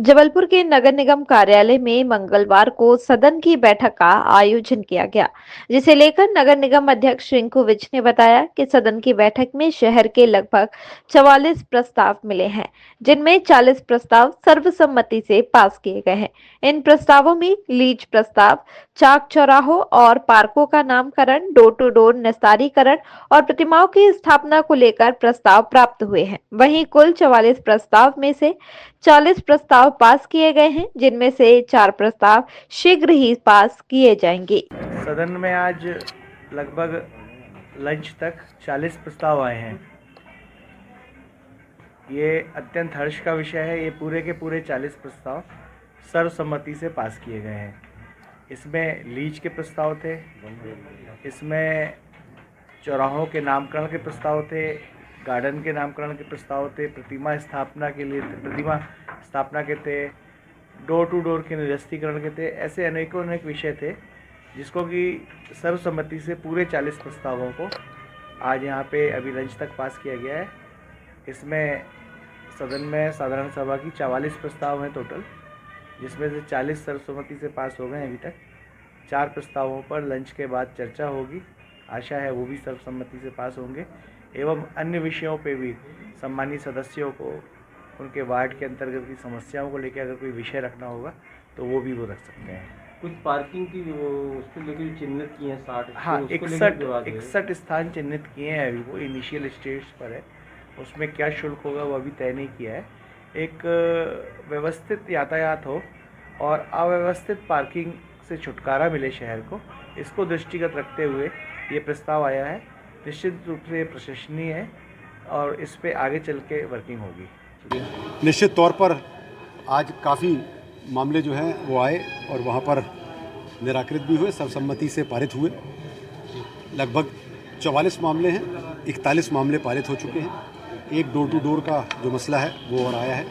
जबलपुर के नगर निगम कार्यालय में मंगलवार को सदन की बैठक का आयोजन किया गया, जिसे लेकर नगर निगम अध्यक्ष रिंकू विज ने बताया कि सदन की बैठक में शहर के लगभग 44 प्रस्ताव मिले हैं, जिनमें 40 प्रस्ताव सर्वसम्मति से पास किए गए हैं। इन प्रस्तावों में लीज प्रस्ताव, चाक चौराहों और पार्कों का नामकरण, डोर टू डोर निस्तारीकरण और प्रतिमाओं की स्थापना को लेकर प्रस्ताव प्राप्त हुए हैं। वहीं कुल 44 प्रस्ताव में से 40 प्रस्ताव पास किए गए हैं, जिनमें से 4 प्रस्ताव शीघ्र ही पास किए जाएंगे। सदन में आज लगभग लंच तक 40 प्रस्ताव आए हैं। ये अत्यंत हर्ष का विषय है। ये पूरे के पूरे 40 प्रस्ताव सर्वसम्मति से पास किए गए हैं। इसमें लीज के प्रस्ताव थे, इसमें चौराहों के नामकरण के प्रस्ताव थे, गार्डन के नामकरण के प्रस्ताव थे, प्रतिमा स्थापना के थे, डोर टू डोर के निरस्तीकरण के थे। ऐसे अनेक विषय थे जिसको कि सर्वसम्मति से पूरे 40 प्रस्तावों को आज यहाँ पे अभी लंच तक पास किया गया है। इसमें सदन में साधारण सभा की 44 प्रस्ताव हैं टोटल, जिसमें से 40 सर्वसम्मति से पास हो गए अभी तक। 4 प्रस्तावों पर लंच के बाद चर्चा होगी। आशा है वो भी सर्वसम्मति से पास होंगे एवं अन्य विषयों पे भी सम्मानीय सदस्यों को उनके वार्ड के अंतर्गत की समस्याओं को लेकर अगर कोई विषय रखना होगा तो वो भी वो रख सकते हैं। कुछ पार्किंग की उसको लेकर चिन्हित किए हैं 60। हाँ, 61 स्थान चिन्हित किए हैं। अभी वो इनिशियल स्टेज पर है, उसमें क्या शुल्क होगा वो अभी तय नहीं किया है। एक व्यवस्थित यातायात हो और अव्यवस्थित पार्किंग से छुटकारा मिले शहर को, इसको दृष्टिगत रखते हुए ये प्रस्ताव आया है। निश्चित रूप से ये प्रशंसनीय है और इस पे आगे चल के वर्किंग होगी। निश्चित तौर पर आज काफ़ी मामले जो हैं वो आए और वहाँ पर निराकृत भी हुए, सर्वसम्मति से पारित हुए। लगभग 44 मामले हैं, 41 मामले पारित हो चुके हैं। एक डोर टू डोर का जो मसला है वो और आया है,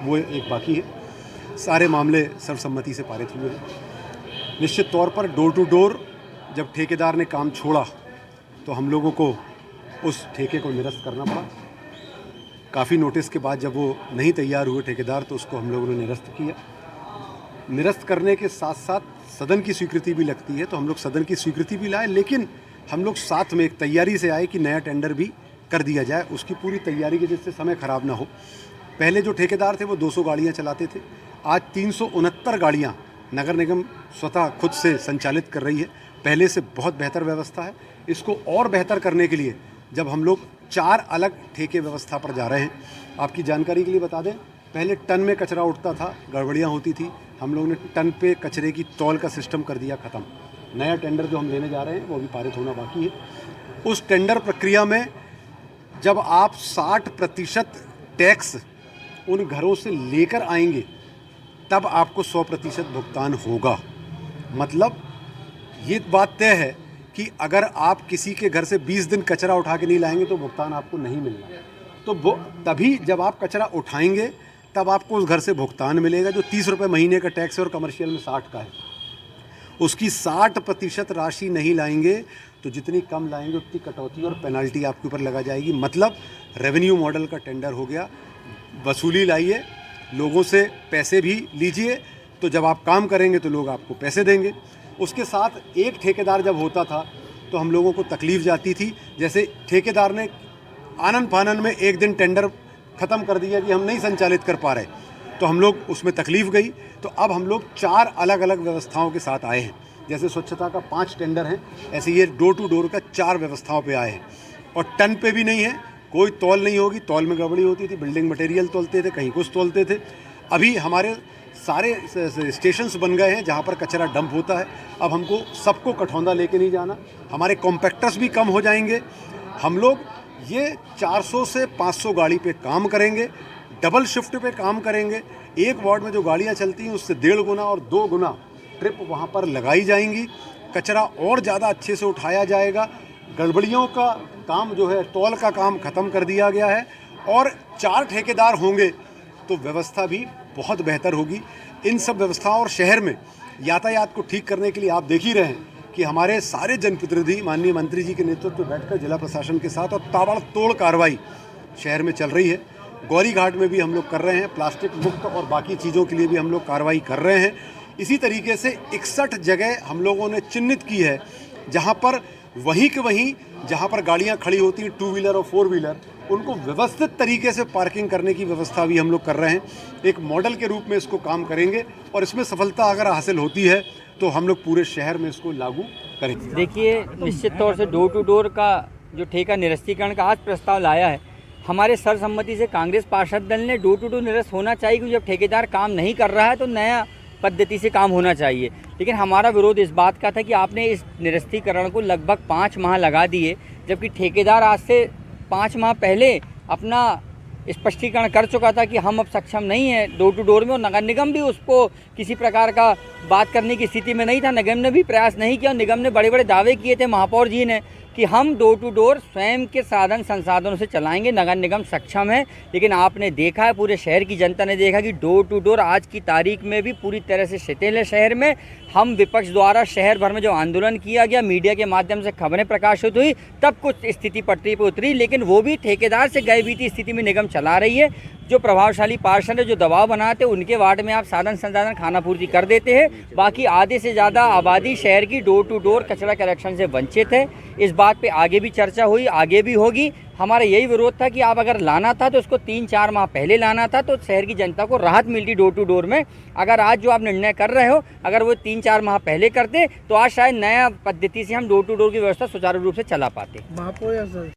वो एक बाकी है। सारे मामले सर्वसम्मति से पारित हुए हैं। निश्चित तौर पर डोर टू डोर जब ठेकेदार ने काम छोड़ा तो हम लोगों को उस ठेके को निरस्त करना पड़ा। काफ़ी नोटिस के बाद जब वो नहीं तैयार हुए ठेकेदार तो उसको हम लोगों ने निरस्त किया। निरस्त करने के साथ साथ सदन की स्वीकृति भी लगती है, तो हम लोग सदन की स्वीकृति भी लाए, लेकिन हम लोग साथ में एक तैयारी से आए कि नया टेंडर भी कर दिया जाए, उसकी पूरी तैयारी के जिससे समय खराब ना हो। पहले जो ठेकेदार थे वो 200 गाड़ियाँ चलाते थे, आज 369 गाड़ियाँ नगर निगम स्वतः खुद से संचालित कर रही है। पहले से बहुत बेहतर व्यवस्था है। इसको और बेहतर करने के लिए जब हम लोग 4 अलग ठेके व्यवस्था पर जा रहे हैं। आपकी जानकारी के लिए बता दें, पहले टन में कचरा उठता था, गड़बड़ियाँ होती थी। हम लोग ने टन पे कचरे की तौल का सिस्टम कर दिया ख़त्म। नया टेंडर जो हम लेने जा रहे हैं वो भी पारित होना बाकी है। उस टेंडर प्रक्रिया में जब आप 60% टैक्स उन घरों से लेकर आएंगे तब आपको 100% भुगतान होगा। मतलब ये बात तय है कि अगर आप किसी के घर से 20 दिन कचरा उठा के नहीं लाएंगे तो भुगतान आपको नहीं मिलेगा। तो तभी जब आप कचरा उठाएंगे तब आपको उस घर से भुगतान मिलेगा, जो 30 रुपये महीने का टैक्स है और कमर्शियल में 60 का है। उसकी 60% राशि नहीं लाएंगे तो जितनी कम लाएंगे उतनी कटौती और पेनल्टी आपके ऊपर लगा जाएगी। मतलब रेवेन्यू मॉडल का टेंडर हो गया। वसूली लाइए, लोगों से पैसे भी लीजिए, तो जब आप काम करेंगे तो लोग आपको पैसे देंगे। उसके साथ एक ठेकेदार जब होता था तो हम लोगों को तकलीफ़ जाती थी। जैसे ठेकेदार ने आनन फानन में एक दिन टेंडर ख़त्म कर दिया कि हम नहीं संचालित कर पा रहे, तो हम लोग उसमें तकलीफ़ गई। तो अब हम लोग 4 अलग अलग व्यवस्थाओं के साथ आए हैं। जैसे स्वच्छता का 5 टेंडर हैं, ऐसे ये डोर टू डोर का 4 व्यवस्थाओं पे आए हैं। और टन पे भी नहीं है, कोई तौल नहीं होगी। तौल में गड़बड़ी होती थी, बिल्डिंग मटेरियल तोलते थे, कहीं कुछ तोलते थे। अभी हमारे सारे स्टेशंस बन गए हैं जहाँ पर कचरा डंप होता है। अब हमको सबको कठौंदा लेके नहीं जाना, हमारे कॉम्पैक्टर्स भी कम हो जाएंगे। हम लोग ये 400 से 500 गाड़ी पे काम करेंगे, डबल शिफ्ट पे काम करेंगे। एक वार्ड में जो गाड़ियाँ चलती हैं उससे 1.5 गुना और 2 गुना ट्रिप वहाँ पर लगाई जाएंगी। कचरा और ज़्यादा अच्छे से उठाया जाएगा। गड़बड़ियों का काम जो है, तौल का काम ख़त्म कर दिया गया है। और 4 ठेकेदार होंगे तो व्यवस्था भी बहुत बेहतर होगी। इन सब व्यवस्थाओं और शहर में यातायात को ठीक करने के लिए आप देख ही रहे हैं कि हमारे सारे जनप्रतिनिधि माननीय मंत्री जी के नेतृत्व में बैठकर जिला प्रशासन के साथ और ताबड़तोड़ कार्रवाई शहर में चल रही है। गौरी घाट में भी हम लोग कर रहे हैं, प्लास्टिक मुक्त और बाकी चीज़ों के लिए भी हम लोग कार्रवाई कर रहे हैं। इसी तरीके से 61 जगह हम लोगों ने चिन्हित की है जहां पर वहीं के वहीं जहां पर गाड़ियां खड़ी होती हैं 2 व्हीलर और 4 व्हीलर, उनको व्यवस्थित तरीके से पार्किंग करने की व्यवस्था भी हम लोग कर रहे हैं। एक मॉडल के रूप में इसको काम करेंगे और इसमें सफलता अगर हासिल होती है तो हम लोग पूरे शहर में इसको लागू करेंगे। देखिए, निश्चित तौर से डोर टू डोर का जो ठेका निरस्तीकरण का आज प्रस्ताव लाया है, हमारे सर्वसम्मति से कांग्रेस पार्षद दल ने डोर टू डोर निरस्त होना चाहिए, क्योंकि जब ठेकेदार काम नहीं कर रहा है तो नया पद्धति से काम होना चाहिए। लेकिन हमारा विरोध इस बात का था कि आपने इस निरस्तीकरण को लगभग 5 माह लगा दिए, जबकि ठेकेदार आज से 5 माह पहले अपना स्पष्टीकरण कर चुका था कि हम अब सक्षम नहीं हैं डोर टू डोर में, और नगर निगम भी उसको किसी प्रकार का बात करने की स्थिति में नहीं था। निगम ने भी प्रयास नहीं किया और निगम ने बड़े बड़े दावे किए थे, महापौर जी ने, कि हम डोर टू डोर स्वयं के साधन संसाधनों से चलाएंगे, नगर निगम सक्षम है। लेकिन आपने देखा है, पूरे शहर की जनता ने देखा कि डोर टू डोर आज की तारीख में भी पूरी तरह से शिथिल है शहर में। हम विपक्ष द्वारा शहर भर में जो आंदोलन किया गया, मीडिया के माध्यम से खबरें प्रकाशित हुई, तब कुछ स्थिति पटरी पर उतरी, लेकिन वो भी ठेकेदार से गए बीती स्थिति में निगम चला रही है। जो प्रभावशाली पार्षद है, जो दबाव बनाते हैं, उनके वार्ड में आप साधन संसाधन खाना पूर्ति कर देते हैं, बाकी आधे से ज़्यादा आबादी शहर की डोर टू डोर कचरा कलेक्शन से वंचित है। इस बात पे आगे भी चर्चा हुई, आगे भी होगी। हमारा यही विरोध था कि आप अगर लाना था तो उसको 3-4 माह पहले लाना था, तो शहर की जनता को राहत मिलती डोर टू डोर में। अगर आज जो आप निर्णय कर रहे हो, अगर वो 3-4 माह पहले करते तो आज शायद नया पद्धति से हम डोर टू डोर की व्यवस्था सुचारू रूप से चला पाते।